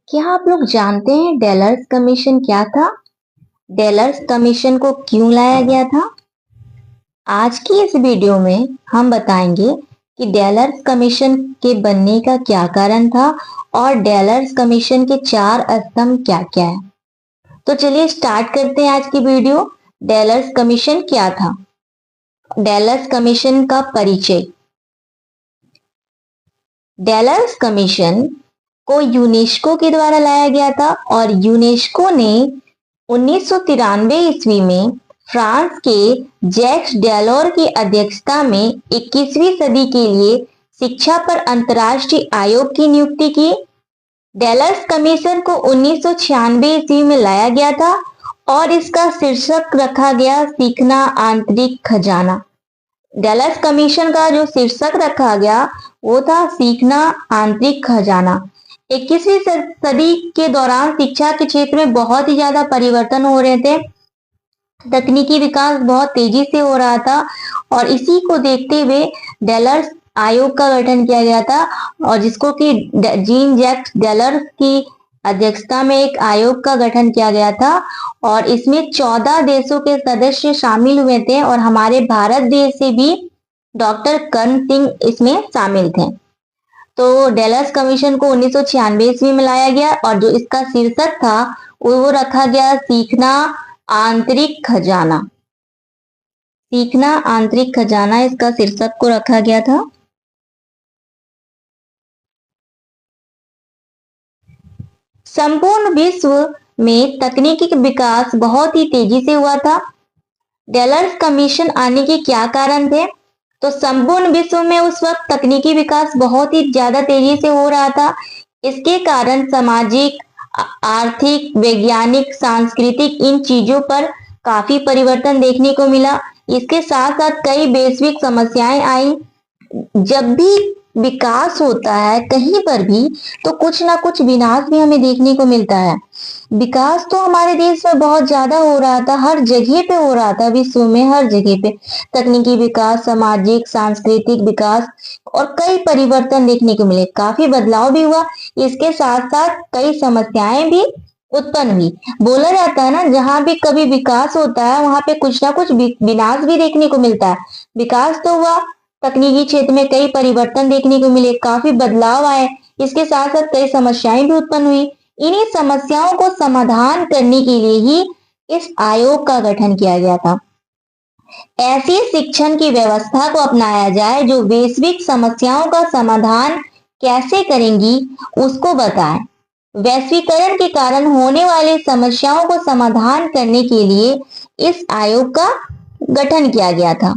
क्या आप लोग जानते हैं डेलर्स कमीशन क्या था? डेलर्स कमीशन को क्यों लाया गया था? आज की इस वीडियो में हम बताएंगे कि डेलर्स कमीशन के बनने का क्या कारण था और डेलर्स कमीशन के चार स्तंभ क्या क्या है। तो चलिए स्टार्ट करते हैं आज की वीडियो। डेलर्स कमीशन क्या था? डेलर्स कमीशन का परिचय। डेलर्स कमीशन को यूनेस्को के द्वारा लाया गया था और यूनेस्को ने 1993 ईस्वी में फ्रांस के जैक्स डेलोर की अध्यक्षता में 21वीं सदी के लिए शिक्षा पर अंतर्राष्ट्रीय आयोग की नियुक्ति की। डेलर्स कमीशन को 1996 ईस्वी में लाया गया था और इसका शीर्षक रखा गया सीखना आंतरिक खजाना। डेलर्स कमीशन का जो शीर्षक रखा गया वो था सीखना आंतरिक खजाना। 21वीं सदी के दौरान शिक्षा के क्षेत्र में बहुत ही ज्यादा परिवर्तन हो रहे थे। तकनीकी विकास बहुत तेजी से हो रहा था और इसी को देखते हुए डेलर्स आयोग का गठन किया गया था और जिसको कि जीन जैक्स डेलर्स की अध्यक्षता में एक आयोग का गठन किया गया था और इसमें 14 देशों के सदस्य शामिल हुए थे और हमारे भारत देश से भी डॉक्टर कर्ण सिंह इसमें शामिल थे। तो डेलर्स कमीशन को 1996 ईस्वी में लाया गया और जो इसका शीर्षक था वो रखा गया सीखना आंतरिक खजाना। सीखना आंतरिक खजाना इसका शीर्षक को रखा गया था। संपूर्ण विश्व में तकनीकी विकास बहुत ही तेजी से हुआ था। डेलर्स कमीशन आने के क्या कारण थे? तो संपूर्ण विश्व में उस वक्त तकनीकी विकास बहुत ही ज्यादा तेजी से हो रहा था। इसके कारण सामाजिक, आर्थिक, वैज्ञानिक, सांस्कृतिक इन चीजों पर काफी परिवर्तन देखने को मिला। इसके साथ साथ कई वैश्विक समस्याएं आई। जब भी विकास होता है कहीं पर भी तो कुछ ना कुछ विनाश भी हमें देखने को मिलता है। विकास तो हमारे देश में बहुत ज्यादा हो रहा था, हर जगह पे हो रहा था, विश्व में हर जगह पे तकनीकी विकास, सामाजिक, सांस्कृतिक विकास और कई परिवर्तन देखने को मिले। काफी बदलाव भी हुआ। इसके साथ साथ कई समस्याएं भी उत्पन्न हुई। बोला जाता है ना, जहां भी कभी विकास होता है वहां पे कुछ ना कुछ विनाश भी देखने को मिलता है। विकास तो हुआ, तकनीकी क्षेत्र में कई परिवर्तन देखने को मिले, काफी बदलाव आए। इसके साथ साथ कई समस्याएं भी उत्पन्न हुई। इन्हीं समस्याओं को समाधान करने के लिए ही इस आयोग का गठन किया गया था। ऐसी शिक्षण की व्यवस्था को अपनाया जाए जो वैश्विक समस्याओं का समाधान कैसे करेंगी उसको बताएं। वैश्वीकरण के कारण होने वाली समस्याओं को समाधान करने के लिए इस आयोग का गठन किया गया था।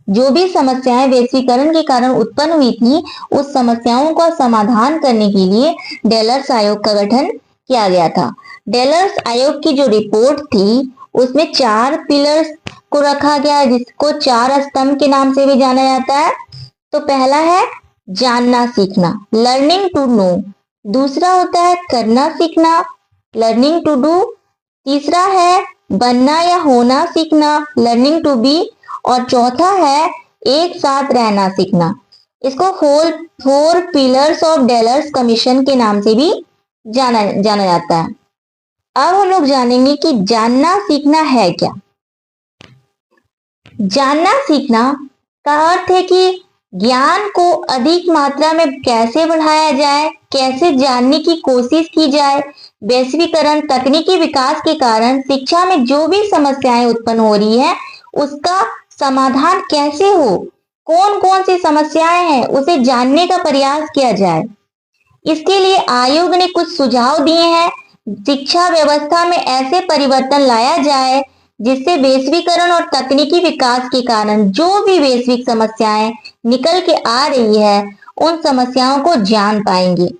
जो भी समस्याएं वैश्वीकरण के कारण उत्पन्न हुई थी उस समस्याओं का समाधान करने के लिए डेलर्स आयोग का गठन किया गया था। डेलर्स आयोग की जो रिपोर्ट थी उसमें 4 पिलर्स को रखा गया जिसको 4 स्तंभ के नाम से भी जाना जाता है। तो पहला है जानना सीखना, लर्निंग टू नो। दूसरा होता है करना सीखना, लर्निंग टू डू। तीसरा है बनना या होना सीखना, लर्निंग टू बी। और चौथा है एक साथ रहना सीखना। इसको 4 पिलर्स ऑफ डेलर्स कमीशन के नाम से भी जाना जाता है। अब हम लोग जानेंगे कि जानना सीखना है क्या। जानना सीखना का अर्थ है कि ज्ञान को अधिक मात्रा में कैसे बढ़ाया जाए, कैसे जानने की कोशिश की जाए। वैश्वीकरण, तकनीकी विकास के कारण शिक्षा में जो भी समस्याएं उत्पन्न हो रही है उसका समाधान कैसे हो, कौन कौन सी समस्याएं हैं उसे जानने का प्रयास किया जाए। इसके लिए आयोग ने कुछ सुझाव दिए हैं। शिक्षा व्यवस्था में ऐसे परिवर्तन लाया जाए जिससे वैश्वीकरण और तकनीकी विकास के कारण जो भी वैश्विक समस्याएं निकल के आ रही है उन समस्याओं को जान पाएंगे।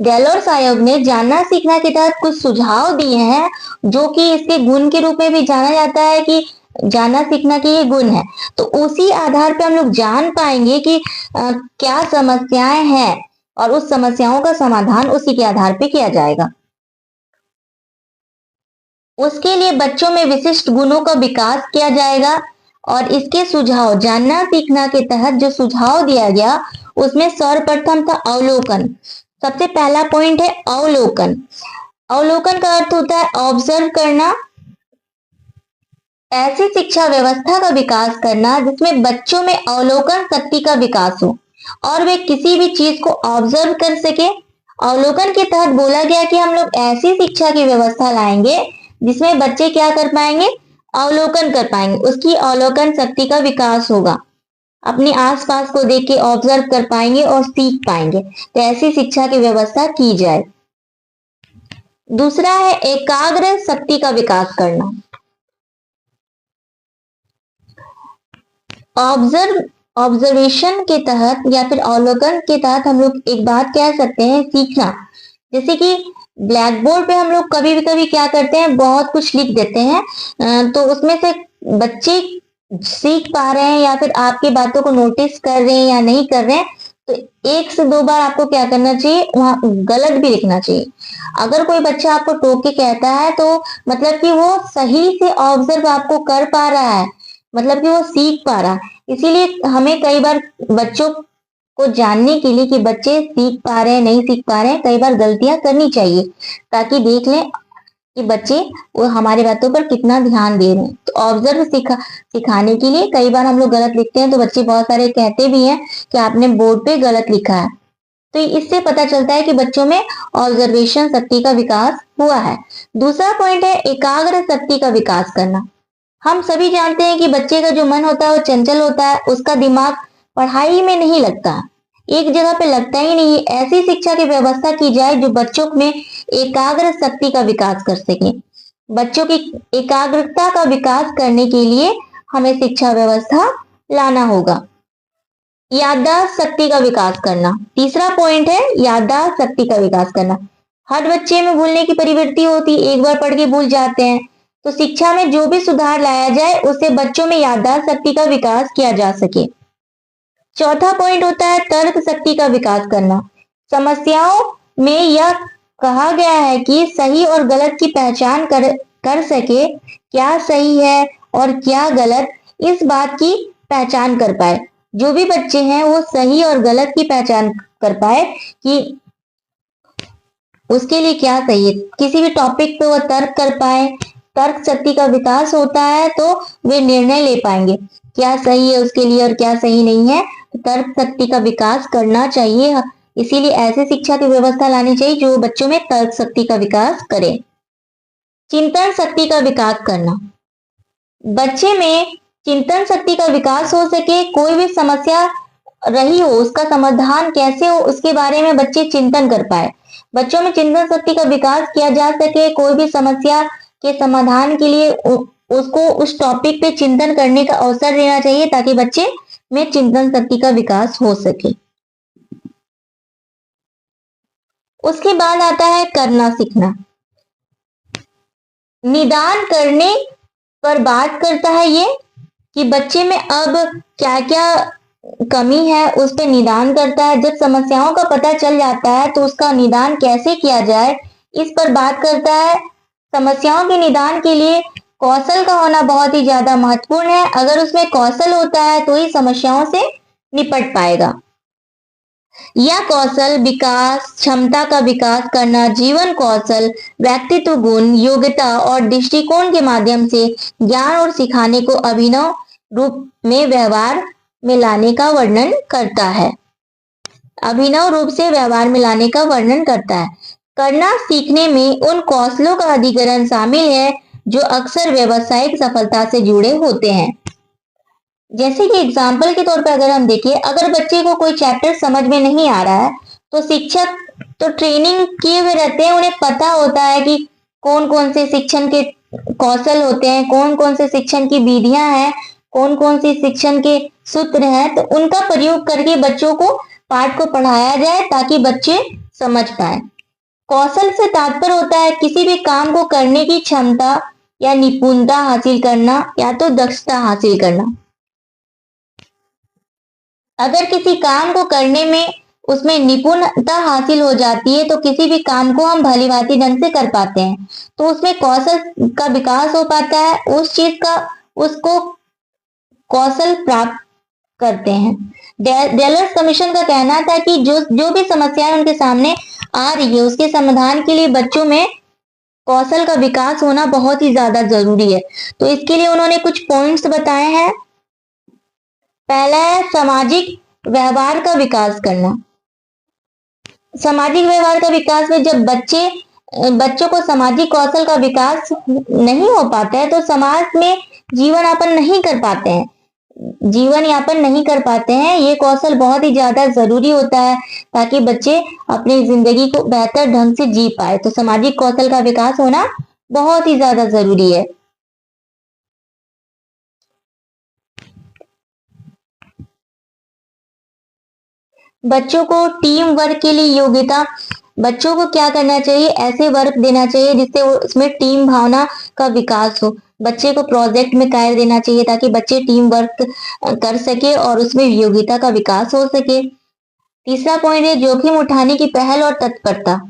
डेलर्स आयोग ने जानना सीखना के तहत कुछ सुझाव दिए हैं जो कि इसके गुण के रूप में भी जाना जाता है कि जानना सीखना के ये गुण है। तो उसी आधार पे हम लोग जान पाएंगे कि क्या समस्याएं हैं और उस समस्याओं का समाधान उसी के आधार पे किया जाएगा। उसके लिए बच्चों में विशिष्ट गुणों का विकास किया जाएगा और इसके सुझाव जानना सीखना के तहत जो सुझाव दिया गया उसमें सर्वप्रथम था अवलोकन। सबसे पहला पॉइंट है अवलोकन। अवलोकन का अर्थ होता है ऑब्जर्व करना, ऐसी शिक्षा व्यवस्था का विकास करना जिसमें बच्चों में अवलोकन शक्ति का विकास हो और वे किसी भी चीज को ऑब्जर्व कर सके। अवलोकन के तहत बोला गया कि हम लोग ऐसी शिक्षा की व्यवस्था लाएंगे जिसमें बच्चे क्या कर पाएंगे, अवलोकन कर पाएंगे, उसकी अवलोकन शक्ति का विकास होगा, अपने आसपास को देख के ऑब्जर्व कर पाएंगे और सीख पाएंगे। तो ऐसी शिक्षा की व्यवस्था की जाए। दूसरा है एकाग्र शक्ति का विकास करना। ऑब्जर्वेशन के तहत या फिर अवलोकन के तहत हम लोग एक बात कह सकते हैं, सीखना। जैसे कि ब्लैक बोर्ड पे हम लोग कभी भी कभी क्या करते हैं, बहुत कुछ लिख देते हैं, तो उसमें से बच्चे सीख पा रहे हैं या फिर आपकी बातों को नोटिस कर रहे हैं या नहीं कर रहे हैं, तो 1 से 2 बार आपको क्या करना चाहिए, वहां गलत भी लिखना चाहिए। अगर कोई बच्चा आपको टोक के कहता है तो मतलब कि वो सही से ऑब्जर्व आपको कर पा रहा है, मतलब कि वो सीख पा रहा है। इसीलिए हमें कई बार बच्चों को जानने के लिए कि बच्चे सीख पा रहे हैं नहीं सीख पा रहे हैं, कई बार गलतियां करनी चाहिए ताकि देख लें कि बच्चे वो हमारी बातों पर कितना ध्यान दे रहे हैं। तो ऑब्जर्व सिखाने के लिए कई बार हम लोग गलत लिखते हैं, तो बच्चे बहुत सारे कहते भी हैं कि आपने बोर्ड पे गलत लिखा है। तो इससे पता चलता है कि बच्चों में ऑब्जर्वेशन शक्ति का विकास हुआ है। दूसरा पॉइंट है एकाग्र शक्ति का विकास करना। हम सभी जानते हैं कि बच्चे का जो मन होता है वो चंचल होता है, उसका दिमाग पढ़ाई में नहीं लगता, एक जगह पे लगता ही नहीं। ऐसी शिक्षा की व्यवस्था की जाए जो बच्चों में एकाग्र शक्ति का विकास कर सके। बच्चों की एकाग्रता का विकास करने के लिए हमें शिक्षा व्यवस्था लाना होगा। याददाश्त शक्ति का विकास करना। तीसरा पॉइंट है याददाश्त शक्ति का विकास करना। हर बच्चे में भूलने की प्रवृत्ति होती है, एक बार पढ़ के भूल जाते हैं। तो शिक्षा में जो भी सुधार लाया जाए उससे बच्चों में याददाश्त शक्ति का विकास किया जा सके। चौथा पॉइंट होता है तर्क शक्ति का विकास करना। समस्याओं में यह कहा गया है कि सही और गलत की पहचान कर सके, क्या सही है और क्या गलत, इस बात की पहचान कर पाए। जो भी बच्चे हैं वो सही और गलत की पहचान कर पाए कि उसके लिए क्या सही है, किसी भी टॉपिक पे वो तर्क कर पाए। तर्क शक्ति का विकास होता है तो वे निर्णय ले पाएंगे क्या सही है उसके लिए और क्या सही नहीं है। तो तर्क शक्ति का विकास करना चाहिए, इसीलिए ऐसे शिक्षा की व्यवस्था लानी चाहिए जो बच्चों में तर्क शक्ति का विकास करे। चिंतन शक्ति का विकास करना। बच्चे में चिंतन शक्ति का विकास हो सके, कोई भी समस्या रही हो उसका समाधान कैसे हो उसके बारे में बच्चे चिंतन कर पाए। बच्चों में चिंतन शक्ति का विकास किया जा सके, कोई भी समस्या के समाधान के लिए उसको उस टॉपिक पे चिंतन करने का अवसर देना चाहिए ताकि बच्चे में चिंतन शक्ति का विकास हो सके। उसके बाद आता है करना सीखना। निदान करने पर बात करता है ये कि बच्चे में अब क्या क्या कमी है उस पर निदान करता है। जब समस्याओं का पता चल जाता है तो उसका निदान कैसे किया जाए इस पर बात करता है। समस्याओं के निदान के लिए कौशल का होना बहुत ही ज्यादा महत्वपूर्ण है। अगर उसमें कौशल होता है तो ही समस्याओं से निपट पाएगा। यह कौशल विकास, क्षमता का विकास करना, जीवन कौशल, व्यक्तित्व गुण, योग्यता और दृष्टिकोण के माध्यम से ज्ञान और सिखाने को अभिनव रूप में व्यवहार में लाने का वर्णन करता है। अभिनव रूप से व्यवहार में लाने का वर्णन करता है। करना सीखने में उन कौशलों का अधिग्रहण शामिल है जो अक्सर व्यावसायिक सफलता से जुड़े होते हैं। जैसे कि एग्जाम्पल के तौर पर अगर हम देखें, अगर बच्चे को कोई चैप्टर समझ में नहीं आ रहा है तो शिक्षक तो ट्रेनिंग किए हुए रहते हैं, उन्हें पता होता है कि कौन कौन से शिक्षण के कौशल होते हैं, कौन कौन से शिक्षण की विधियां हैं, कौन कौन सी शिक्षण के सूत्र हैं, तो उनका प्रयोग करके बच्चों को पाठ को पढ़ाया जाए ताकि बच्चे समझ पाए। कौशल से तात्पर्य होता है किसी भी काम को करने की क्षमता या निपुणता हासिल करना या तो दक्षता हासिल करना। अगर किसी काम को करने में उसमें निपुणता हासिल हो जाती है तो किसी भी काम को हम भली भांति ढंग से कर पाते हैं, तो उसमें कौशल का विकास हो पाता है, उस चीज का उसको कौशल प्राप्त करते हैं। डेलर्स कमीशन का कहना था कि जो भी समस्याएं उनके सामने आ रही है उसके समाधान के लिए बच्चों में कौशल का विकास होना बहुत ही ज्यादा जरूरी है। तो इसके लिए उन्होंने कुछ पॉइंट्स बताए हैं। पहला है सामाजिक व्यवहार का विकास करना। सामाजिक व्यवहार का विकास में जब बच्चों को सामाजिक कौशल का विकास नहीं हो पाता है तो समाज में जीवन यापन नहीं कर पाते हैं। जीवन यापन नहीं कर पाते हैं, ये कौशल बहुत ही ज्यादा जरूरी होता है ताकि बच्चे अपनी जिंदगी को बेहतर ढंग से जी पाए। तो सामाजिक कौशल का विकास होना बहुत ही ज्यादा जरूरी है। बच्चों को टीम वर्क के लिए योग्यता, बच्चों को क्या करना चाहिए, ऐसे वर्क देना चाहिए जिससे उसमें टीम भावना का विकास हो। बच्चे को प्रोजेक्ट में कार्य देना चाहिए ताकि बच्चे टीम वर्क कर सके और उसमें योग्यता का विकास हो सके। तीसरा पॉइंट है जोखिम उठाने की पहल और तत्परता।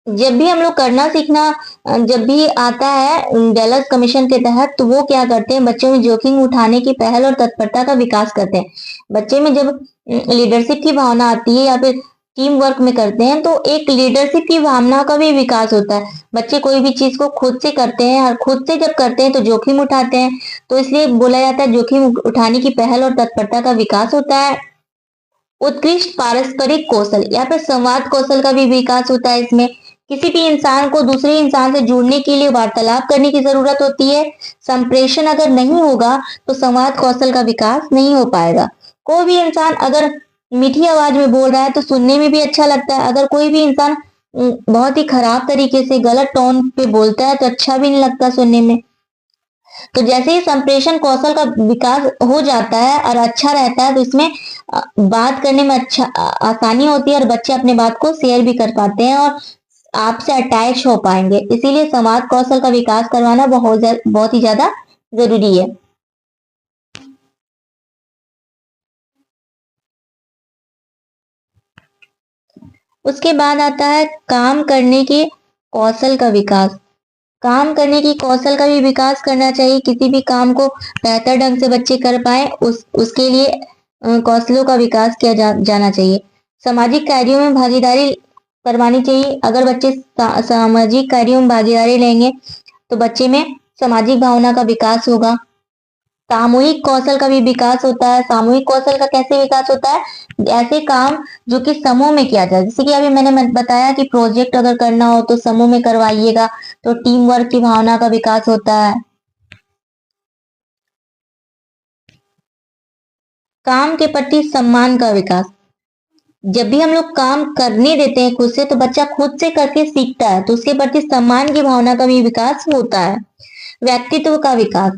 जब भी हम लोग करना सीखना जब भी आता है डेलर्स कमीशन के तहत, तो वो क्या करते हैं, बच्चों में जोखिम उठाने की पहल और तत्परता का विकास करते हैं। बच्चे में जब लीडरशिप की भावना आती है या फिर टीम वर्क में करते हैं तो एक लीडरशिप की भावना का भी विकास होता है। बच्चे कोई भी चीज को खुद से करते हैं और खुद से जब करते हैं तो जोखिम उठाते हैं, तो इसलिए बोला जाता है जोखिम उठाने की पहल और तत्परता का विकास होता है। उत्कृष्ट पारस्परिक कौशल या फिर संवाद कौशल का भी विकास होता है। इसमें किसी भी इंसान को दूसरे इंसान से जुड़ने के लिए वार्तालाप करने की जरूरत होती है। संप्रेषण अगर नहीं होगा तो संवाद कौशल का विकास नहीं हो पाएगा। कोई भी इंसान अगर मीठी आवाज में बोल रहा है तो सुनने में भी अच्छा लगता है। अगर कोई भी इंसान बहुत ही खराब तरीके से गलत टोन पे बोलता है तो अच्छा भी नहीं लगता सुनने में। तो जैसे ही संप्रेषण कौशल का विकास हो जाता है और अच्छा रहता है तो इसमें बात करने में अच्छा आसानी होती है और बच्चे अपने बात को शेयर भी कर पाते हैं और आपसे अटैच हो पाएंगे। इसीलिए संवाद कौशल का विकास करवाना बहुत ही ज्यादा जरूरी है। उसके बाद आता है काम करने के कौशल का विकास। काम करने की कौशल का भी विकास करना चाहिए। किसी भी काम को बेहतर ढंग से बच्चे कर पाए उसके लिए कौशलों का विकास किया जाना चाहिए। सामाजिक कार्यों में भागीदारी करवानी चाहिए। अगर बच्चे सामाजिक कार्यों में भागीदारी लेंगे तो बच्चे में सामाजिक भावना का विकास होगा। सामूहिक कौशल का भी विकास होता है। सामूहिक कौशल का कैसे विकास होता है, ऐसे काम जो कि समूह में किया जाए। जैसे कि अभी मैंने बताया कि प्रोजेक्ट अगर करना हो तो समूह में करवाइएगा, तो टीम वर्क की भावना का विकास होता है। काम के प्रति सम्मान का विकास। जब भी हम लोग काम करने देते हैं खुद से तो बच्चा खुद से करके सीखता है, तो उसके प्रति सम्मान की भावना का भी विकास होता है। व्यक्तित्व का विकास,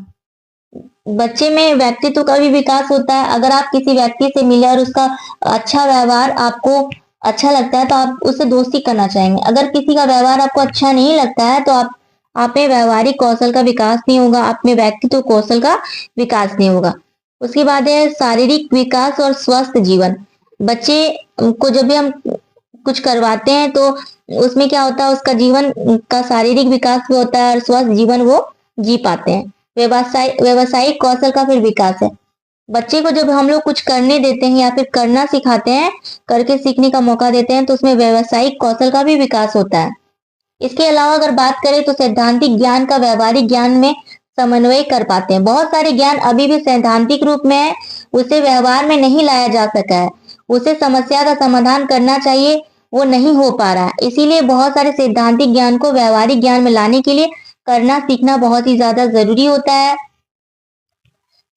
बच्चे में व्यक्तित्व का भी विकास होता है। अगर आप किसी व्यक्ति से मिले और उसका अच्छा व्यवहार आपको अच्छा लगता है तो आप उससे दोस्ती करना चाहेंगे। अगर किसी का व्यवहार आपको अच्छा नहीं लगता है तो आप में व्यवहारिक कौशल का विकास नहीं होगा, आप में व्यक्तित्व कौशल का विकास नहीं होगा। उसके बाद है शारीरिक विकास और स्वस्थ जीवन। बच्चे को जब भी हम कुछ करवाते हैं तो उसमें क्या होता है, उसका जीवन का शारीरिक विकास भी होता है और स्वस्थ जीवन वो जी पाते हैं। व्यवसायिक कौशल का फिर विकास है। बच्चे को जब हम लोग कुछ करने देते हैं या फिर करना सिखाते हैं, करके सीखने का मौका देते हैं, तो उसमें व्यवसायिक कौशल का भी विकास होता है। इसके अलावा अगर बात करें तो सैद्धांतिक ज्ञान का व्यवहारिक ज्ञान में समन्वय कर पाते हैं। बहुत सारे ज्ञान अभी भी सैद्धांतिक रूप में है, उसे व्यवहार में नहीं लाया जा सका है। उसे समस्या का समाधान करना चाहिए, वो नहीं हो पा रहा है। इसीलिए बहुत सारे सैद्धांतिक ज्ञान को व्यवहारिक ज्ञान में लाने के लिए करना सीखना बहुत ही ज्यादा जरूरी होता है।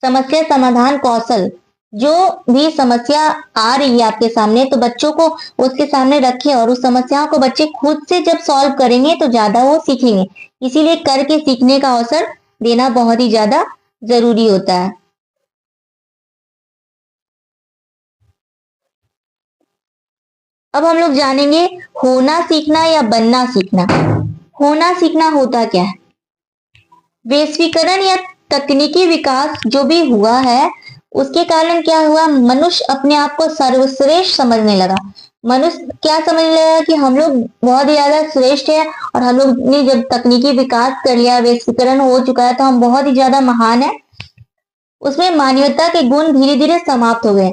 समस्या समाधान कौशल, जो भी समस्या आ रही है आपके सामने तो बच्चों को उसके सामने रखें और उस समस्याओं को बच्चे खुद से जब सॉल्व करेंगे तो ज्यादा वो सीखेंगे। इसीलिए करके सीखने का अवसर देना बहुत ही ज्यादा जरूरी होता है। अब हम लोग जानेंगे होना सीखना या बनना सीखना। होना सीखना होता क्या है? वैश्वीकरण या तकनीकी विकास जो भी हुआ है उसके कारण क्या हुआ, मनुष्य अपने आप को सर्वश्रेष्ठ समझने लगा। मनुष्य क्या समझने लगा कि हम लोग बहुत ही ज्यादा श्रेष्ठ है और हम लोग ने जब तकनीकी विकास कर लिया, वैश्वीकरण हो चुका है तो हम बहुत ही ज्यादा महान है। उसमें मानवता के गुण धीरे धीरे समाप्त हो गए।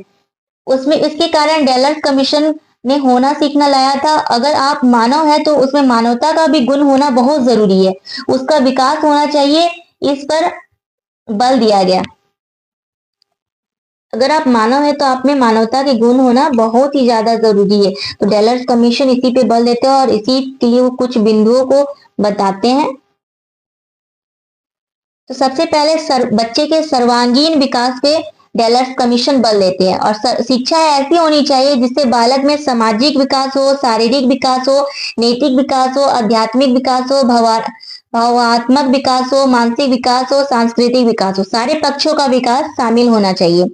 उसमें इसके कारण डेलर्स कमीशन ने होना सीखना लाया था। अगर आप मानव है तो उसमें मानवता का भी गुण होना बहुत जरूरी है, उसका विकास होना चाहिए, इस पर बल दिया गया। अगर आप मानव है तो आप में मानवता के गुण होना बहुत ही ज्यादा जरूरी है। तो डेलर्स कमीशन इसी पे बल देते हैं और इसी के लिए वो कुछ बिंदुओं को बताते हैं। तो सबसे पहले बच्चे के सर्वांगीण विकास पे डेलर्स कमीशन बल देते हैं। और शिक्षा ऐसी होनी चाहिए जिससे बालक में सामाजिक विकास हो, शारीरिक विकास हो, नैतिक विकास हो, आध्यात्मिक विकास हो, भावात्मक विकास हो, मानसिक विकास हो, सांस्कृतिक विकास हो, सारे पक्षों का विकास शामिल होना चाहिए।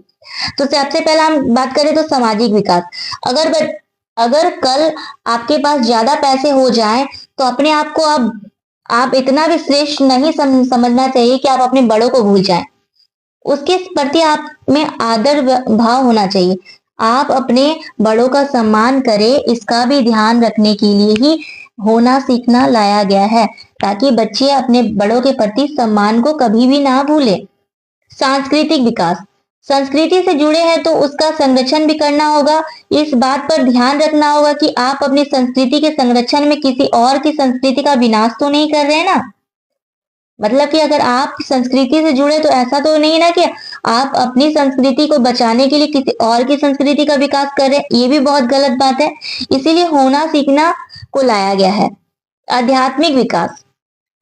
तो सबसे पहला हम बात करें तो सामाजिक विकास। अगर अगर कल आपके पास ज्यादा पैसे हो जाए तो अपने आप को आप इतना भी श्रेष्ठ नहीं समझना चाहिए कि आप अपने बड़ों को भूल जाएं। उसके प्रति आप में आदर भाव होना चाहिए। आप अपने बड़ों का सम्मान करें, इसका भी ध्यान रखने के लिए ही होना सीखना लाया गया है, ताकि बच्चे अपने बड़ों के प्रति सम्मान को कभी भी ना भूले। सांस्कृतिक विकास, संस्कृति से जुड़े हैं तो उसका संरक्षण भी करना होगा। इस बात पर ध्यान रखना होगा कि आप अपनी संस्कृति के संरक्षण में किसी और की संस्कृति का विनाश तो नहीं कर रहे ना। मतलब कि अगर आप संस्कृति से जुड़े तो ऐसा तो नहीं ना कि आप अपनी संस्कृति को बचाने के लिए किसी और की संस्कृति का विकास कर रहे हैं, ये भी बहुत गलत बात है। इसीलिए होना सीखना को लाया गया है। आध्यात्मिक विकास,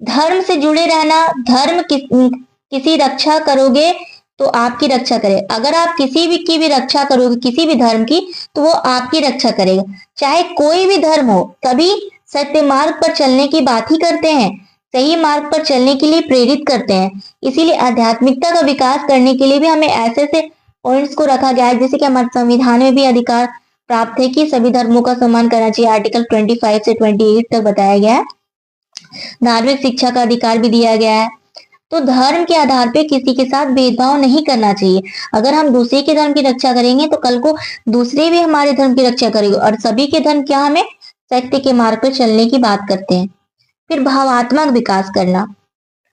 धर्म से जुड़े रहना। धर्म किसी रक्षा करोगे तो आपकी रक्षा करे। अगर आप किसी भी की भी रक्षा करोगे, किसी भी धर्म की, तो वो आपकी रक्षा करेगा, चाहे कोई भी धर्म हो। तभी सत्य मार्ग पर चलने की बात ही करते हैं, सही मार्ग पर चलने के लिए प्रेरित करते हैं। इसीलिए आध्यात्मिकता का विकास करने के लिए भी हमें ऐसे ऐसे पॉइंट्स को रखा गया है, जैसे कि हमारे संविधान में भी अधिकार प्राप्त है कि सभी धर्मों का सम्मान करना चाहिए। आर्टिकल 25 से 28 तक बताया गया है। धार्मिक शिक्षा का अधिकार भी दिया गया है। तो धर्म के आधार पे किसी के साथ भेदभाव नहीं करना चाहिए। अगर हम दूसरे के धर्म की रक्षा करेंगे तो कल को दूसरे भी हमारे धर्म की रक्षा करेंगे। और सभी के धर्म क्या हमें सत्य के मार्ग पर चलने की बात करते हैं। फिर भावात्मक विकास करना।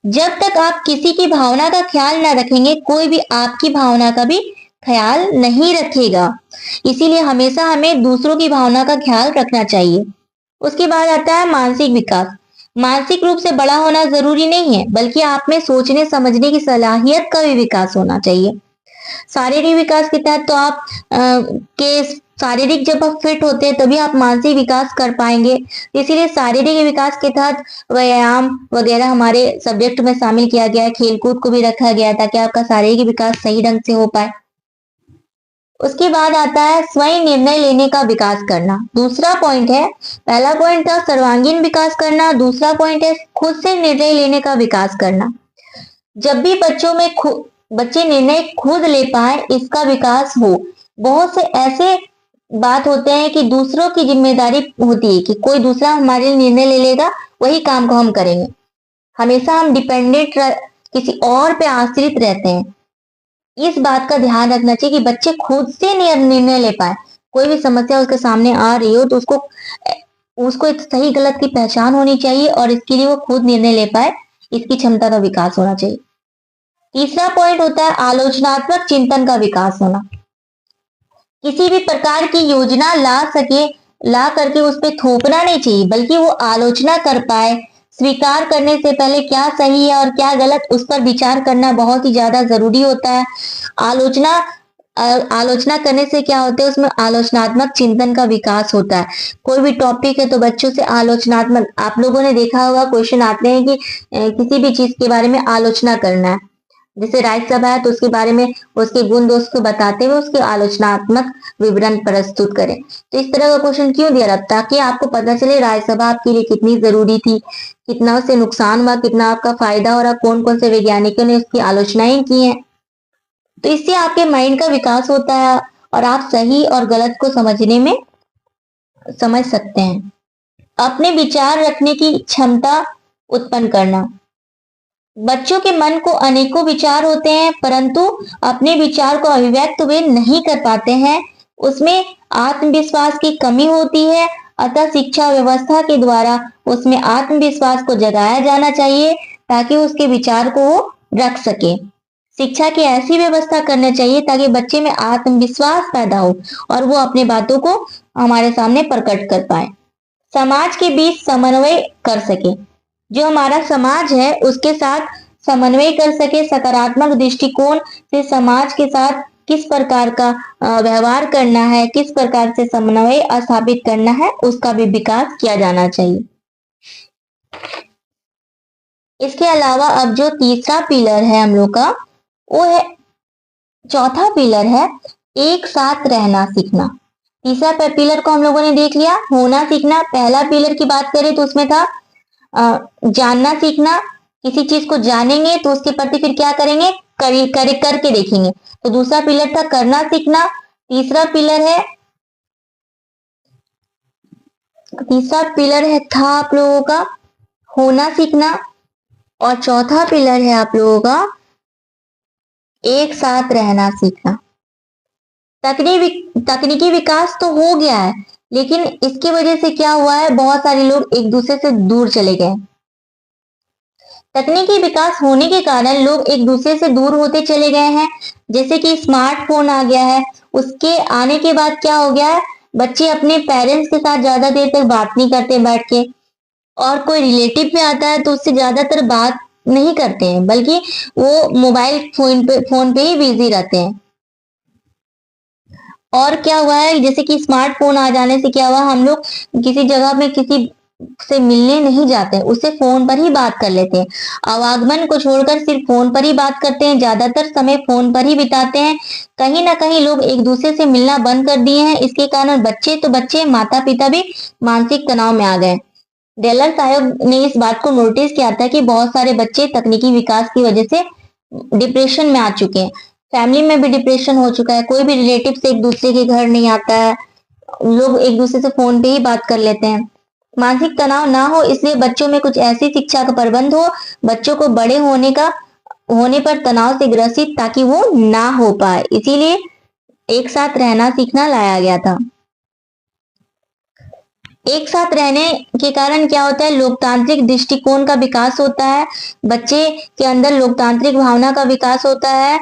जब तक आप किसी की भावना का ख्याल न रखेंगे, कोई भी आपकी भावना का भी ख्याल नहीं रखेगा। इसीलिए हमेशा हमें दूसरों की भावना का ख्याल रखना चाहिए। उसके बाद आता है मानसिक विकास। मानसिक रूप से बड़ा होना जरूरी नहीं है, बल्कि आप में सोचने समझने की सलाहियत का भी विकास होना चाहिए। शारीरिक विकास के तहत तो आप के शारीरिक जब आप फिट होते हैं तभी आप मानसिक विकास कर पाएंगे। इसीलिए शारीरिक विकास के तहत व्यायाम वगैरह हमारे सब्जेक्ट में शामिल किया गया है। खेलकूद को भी रखा गया है ताकि आपका शारीरिक विकास सही ढंग से हो पाए। उसके बाद आता है स्वयं निर्णय लेने का विकास करना। दूसरा पॉइंट है, पहला पॉइंट था सर्वांगीण विकास करना, दूसरा पॉइंट है खुद से निर्णय लेने का विकास करना। जब भी बच्चों में बच्चे निर्णय खुद ले पाए, इसका विकास हो। बहुत से ऐसे बात होते हैं कि दूसरों की जिम्मेदारी होती है कि कोई दूसरा हमारे लिए निर्णय ले लेगा, वही काम को हम करेंगे। हमेशा हम डिपेंडेंट किसी और पे आश्रित रहते हैं। इस बात का ध्यान रखना चाहिए कि बच्चे खुद से निर्णय ले पाए। कोई भी समस्या उसके सामने आ रही हो तो उसको एक सही गलत की पहचान होनी चाहिए और इसके लिए वो खुद निर्णय ले पाए, इसकी क्षमता का विकास होना चाहिए। तीसरा पॉइंट होता है आलोचनात्मक चिंतन का विकास होना। किसी भी प्रकार की योजना ला करके उस पर थोपना नहीं चाहिए, बल्कि वो आलोचना कर पाए। स्वीकार करने से पहले क्या सही है और क्या गलत, उस पर विचार करना बहुत ही ज्यादा जरूरी होता है। आलोचना करने से क्या होता है, उसमें आलोचनात्मक चिंतन का विकास होता है। कोई भी टॉपिक है तो बच्चों से आलोचनात्मक, आप लोगों ने देखा होगा क्वेश्चन आते हैं कि किसी भी चीज के बारे में आलोचना करना है। जैसे राज्यसभा है तो उसके बारे में उसके गुण दोष को बताते हुए उसके आलोचनात्मक विवरण प्रस्तुत करें। तो इस तरह का क्वेश्चन क्यों दिया रहा, ताकि आपको पता चले राज्यसभा आपके लिए कितनी जरूरी थी, कितना उससे नुकसान हुआ, कितना आपका फायदा हो रहा, कौन कौन से वैज्ञानिकों ने उसकी आलोचनाएं की हैं। तो इससे आपके माइंड का विकास होता है और आप सही और गलत को समझ सकते हैं। अपने विचार रखने की क्षमता उत्पन्न करना। बच्चों के मन को अनेकों विचार होते हैं, परंतु अपने विचार को अभिव्यक्त वे नहीं कर पाते हैं। उसमें आत्मविश्वास की कमी होती है। अतः शिक्षा व्यवस्था के द्वारा उसमें आत्मविश्वास को जगाया जाना चाहिए ताकि उसके विचार को वो रख सके। शिक्षा की ऐसी व्यवस्था करनी चाहिए ताकि बच्चे में आत्मविश्वास पैदा हो और वो अपने बातों को हमारे सामने प्रकट कर पाए, समाज के बीच समन्वय कर सके, जो हमारा समाज है उसके साथ समन्वय कर सके, सकारात्मक दृष्टिकोण से समाज के साथ किस प्रकार का व्यवहार करना है, किस प्रकार से समन्वय स्थापित करना है, उसका भी विकास किया जाना चाहिए। इसके अलावा अब जो तीसरा पिलर है हम लोग का, वो है, चौथा पिलर है एक साथ रहना सीखना। तीसरा पिलर को हम लोगों ने देख लिया, होना सीखना। पहला पिलर की बात करें तो उसमें था जानना सीखना, किसी चीज को जानेंगे तो उसके प्रति फिर क्या करेंगे, करके देखेंगे। तो दूसरा पिलर था करना सीखना। तीसरा पिलर है था आप लोगों का होना सीखना, और चौथा पिलर है आप लोगों का एक साथ रहना सीखना। तकनीकी विकास तो हो गया है, लेकिन इसकी वजह से क्या हुआ है, बहुत सारे लोग एक दूसरे से दूर चले गए। तकनीकी विकास होने के कारण लोग एक दूसरे से दूर होते चले गए हैं। जैसे कि स्मार्टफोन आ गया है, उसके आने के बाद क्या हो गया है, बच्चे अपने पेरेंट्स के साथ ज्यादा देर तक बात नहीं करते बैठ के, और कोई रिलेटिव में आता है तो उससे ज्यादातर बात नहीं करते हैं, बल्कि वो मोबाइल फोन पे ही बिजी रहते हैं। और क्या हुआ है, जैसे कि स्मार्टफोन आ जाने से क्या हुआ, हम लोग किसी जगह में किसी से मिलने नहीं जाते, उससे फोन पर ही बात कर लेते हैं। आवागमन को छोड़कर सिर्फ फोन पर ही बात करते हैं, ज्यादातर समय फोन पर ही बिताते हैं। कहीं ना कहीं लोग एक दूसरे से मिलना बंद कर दिए हैं। इसके कारण बच्चे माता पिता भी मानसिक तनाव में आ गए। डेलर्स आयोग ने इस बात को नोटिस किया था कि बहुत सारे बच्चे तकनीकी विकास की वजह से डिप्रेशन में आ चुके हैं। फैमिली में भी डिप्रेशन हो चुका है, कोई भी रिलेटिव से एक दूसरे के घर नहीं आता है, लोग एक दूसरे से फोन पे ही बात कर लेते हैं। मानसिक तनाव ना हो इसलिए बच्चों में कुछ ऐसी शिक्षा का प्रबंध हो, बच्चों को बड़े होने पर तनाव से ग्रसित ताकि वो ना हो पाए, इसीलिए एक साथ रहना सीखना लाया गया था। एक साथ रहने के कारण क्या होता है, लोकतांत्रिक दृष्टिकोण का विकास होता है, बच्चे के अंदर लोकतांत्रिक भावना का विकास होता है,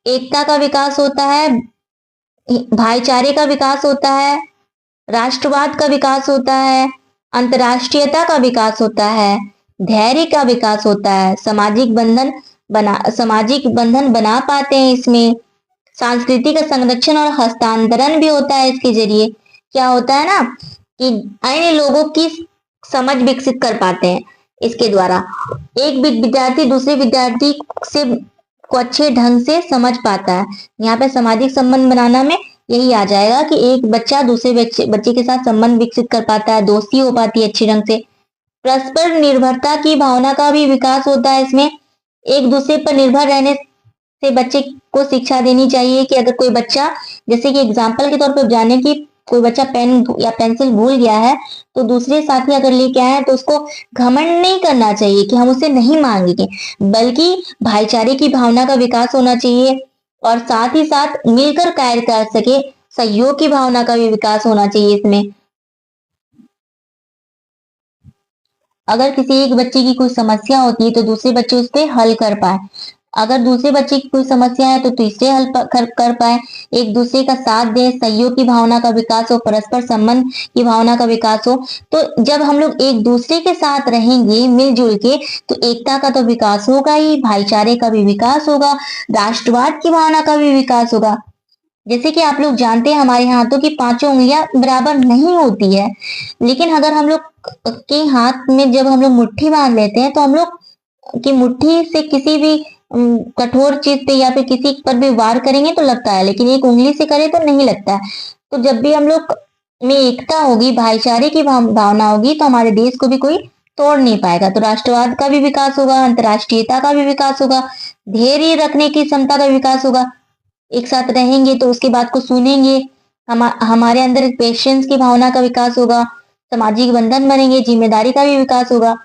एकता का विकास होता है, भाईचारे का विकास होता है, राष्ट्रवाद का विकास होता है, अंतर्राष्ट्रीयता का विकास होता है, धैर्य का विकास होता है, सामाजिक बंधन बना पाते हैं इसमें, सांस्कृतिक संरक्षण और हस्तांतरण भी होता है। इसके जरिए क्या होता है ना कि अन्य लोगों की समझ विकसित कर पाते हैं। इसके द्वारा एक विद्यार्थी दूसरे विद्यार्थी से को अच्छे ढंग से समझ पाता है। यहाँ पे सामाजिक संबंध बनाना में यही आ जाएगा कि एक बच्चा दूसरे बच्चे के साथ संबंध विकसित कर पाता है, दोस्ती हो पाती है अच्छे ढंग से। परस्पर निर्भरता की भावना का भी विकास होता है इसमें। एक दूसरे पर निर्भर रहने से बच्चे को शिक्षा देनी चाहिए कि अगर कोई बच्चा, जैसे कि एग्जाम्पल के तौर पर जाने की, कोई बच्चा पेन या पेंसिल भूल गया है तो दूसरे साथी अगर लेके आए तो उसको घमंड नहीं करना चाहिए कि हम उसे नहीं मांगेंगे, बल्कि भाईचारे की भावना का विकास होना चाहिए, और साथ ही साथ मिलकर कार्य कर सके, सहयोग की भावना का भी विकास होना चाहिए इसमें। अगर किसी एक बच्चे की कोई समस्या होती है तो दूसरे बच्चे उस पर हल कर पाए, अगर दूसरे बच्चे की कोई समस्या है तो तीसरे हल कर पाए, एक दूसरे का साथ दे, सहयोग की भावना का विकास हो, परस्पर संबंध की भावना का विकास हो। तो जब हम लोग एक दूसरे के साथ रहेंगे मिलजुल के तो एकता का तो विकास होगा ही, भाईचारे का भी विकास होगा, राष्ट्रवाद की भावना का भी विकास होगा। जैसे कि आप लोग जानते हैं हमारे हाथों की पांचों उंगलियां बराबर नहीं होती है, लेकिन अगर हम लोग के हाथ में जब हम लोग मुट्ठी बांध लेते हैं तो हम लोग की मुट्ठी से किसी भी कठोर चीज पे या फिर किसी पर भी वार करेंगे तो लगता है, लेकिन एक उंगली से करे तो नहीं लगता है। तो जब भी हम लोग में एकता होगी, भाईचारे की भावना होगी तो हमारे देश को भी कोई तोड़ नहीं पाएगा। तो राष्ट्रवाद का भी विकास होगा, अंतर्राष्ट्रीयता का भी विकास होगा, धैर्य रखने की क्षमता का विकास होगा। एक साथ रहेंगे तो उसकी बात को सुनेंगे, हमारे अंदर पेशेंस की भावना का विकास होगा, सामाजिक बंधन बनेंगे, जिम्मेदारी का भी विकास होगा।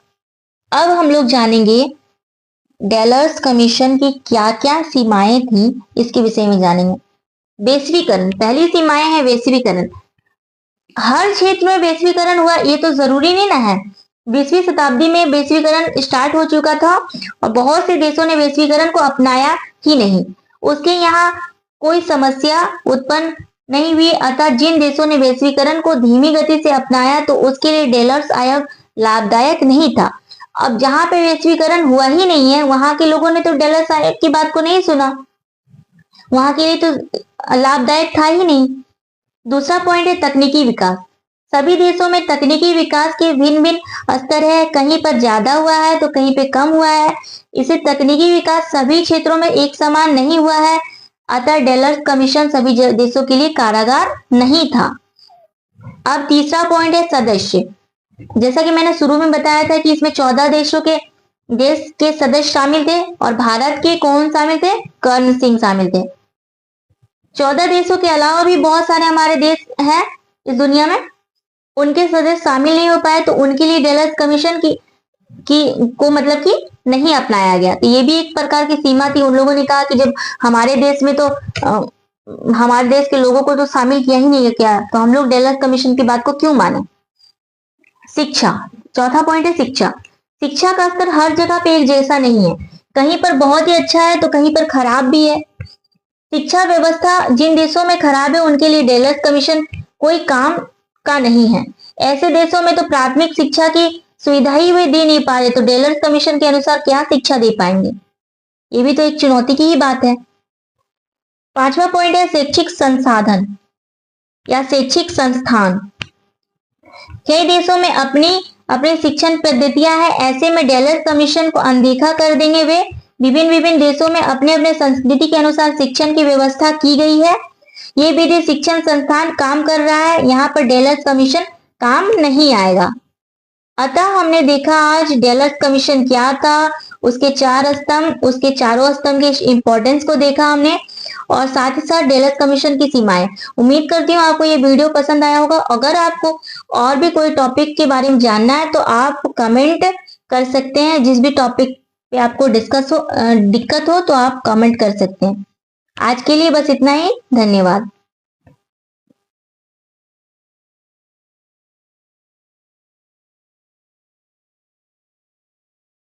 अब हम लोग जानेंगे डेलर्स कमीशन की क्या क्या सीमाएं थी, इसके विषय में जानेंगे। वैश्वीकरण, पहली सीमाएं है वैश्वीकरण। हर क्षेत्र में वैश्वीकरण हुआ ये तो जरूरी नहीं ना है। 20वीं शताब्दी में वैश्वीकरण स्टार्ट हो चुका था और बहुत से देशों ने वैश्वीकरण को अपनाया ही नहीं, उसके यहाँ कोई समस्या उत्पन्न नहीं हुई, अतः जिन देशों ने वैश्वीकरण को धीमी गति से अपनाया तो उसके लिए डेलर्स आयोग लाभदायक नहीं था। अब जहां पे वैश्वीकरण हुआ ही नहीं है, वहां के लोगों ने तो डेलर्स आयोग की बात को नहीं सुना, वहां के लिए तो लाभदायक था ही नहीं। दूसरा पॉइंट है तकनीकी विकास। सभी देशों में तकनीकी विकास के भिन्न भिन्न स्तर है, कहीं पर ज्यादा हुआ है तो कहीं पे कम हुआ है। इसे तकनीकी विकास सभी क्षेत्रों में एक समान नहीं हुआ है, अतः डेलर्स कमीशन सभी देशों के लिए कारागार नहीं था। अब तीसरा पॉइंट है सदस्य। जैसा कि मैंने शुरू में बताया था कि इसमें 14 देश के सदस्य शामिल थे और भारत के कौन शामिल थे? कर्ण सिंह शामिल थे। 14 देशों के अलावा भी बहुत सारे हमारे देश हैं इस दुनिया में, उनके सदस्य शामिल नहीं हो पाए तो उनके लिए डेलर्स कमीशन को मतलब कि नहीं अपनाया गया। तो ये भी एक प्रकार की सीमा थी। उन लोगों ने कहा कि जब हमारे देश में तो हमारे देश के लोगों को तो शामिल किया ही नहीं है क्या, तो हम लोग डेलर्स कमीशन की बात को क्यों माने। शिक्षा, चौथा पॉइंट है शिक्षा। शिक्षा का स्तर हर जगह पे एक जैसा नहीं है, कहीं पर बहुत ही अच्छा है तो कहीं पर खराब भी है। शिक्षा व्यवस्था जिन देशों में खराब है उनके लिए डेलर्स कमीशन कोई काम का नहीं है। ऐसे देशों में तो प्राथमिक शिक्षा की सुविधा ही वे दे नहीं पा रहे, तो डेलर्स कमीशन के अनुसार क्या शिक्षा दे पाएंगे, ये भी तो एक चुनौती की ही बात है। पांचवा पॉइंट है शैक्षिक संसाधन या शैक्षिक संस्थान। कई देशों में अपनी शिक्षण पद्धतियां हैं, ऐसे में डेलर्स कमीशन को अनदेखा कर देंगे। वे विभिन्न देशों में अपने अपने संस्कृति के अनुसार शिक्षण की व्यवस्था की गई है। ये विधि शिक्षण संस्थान काम कर रहा है, यहाँ पर डेलर्स कमीशन काम नहीं आएगा। अतः हमने देखा आज डेलर्स कमीशन क्या था, उसके 4 स्तंभ, उसके चारों स्तंभ के इंपॉर्टेंस को देखा हमने, और साथ ही साथ डेलर्स कमीशन की सीमाएं। उम्मीद करती हूँ आपको ये वीडियो पसंद आया होगा। अगर आपको और भी कोई टॉपिक के बारे में जानना है तो आप कमेंट कर सकते हैं। जिस भी टॉपिक पे आपको दिक्कत हो तो आप कमेंट कर सकते हैं। आज के लिए बस इतना ही, धन्यवाद।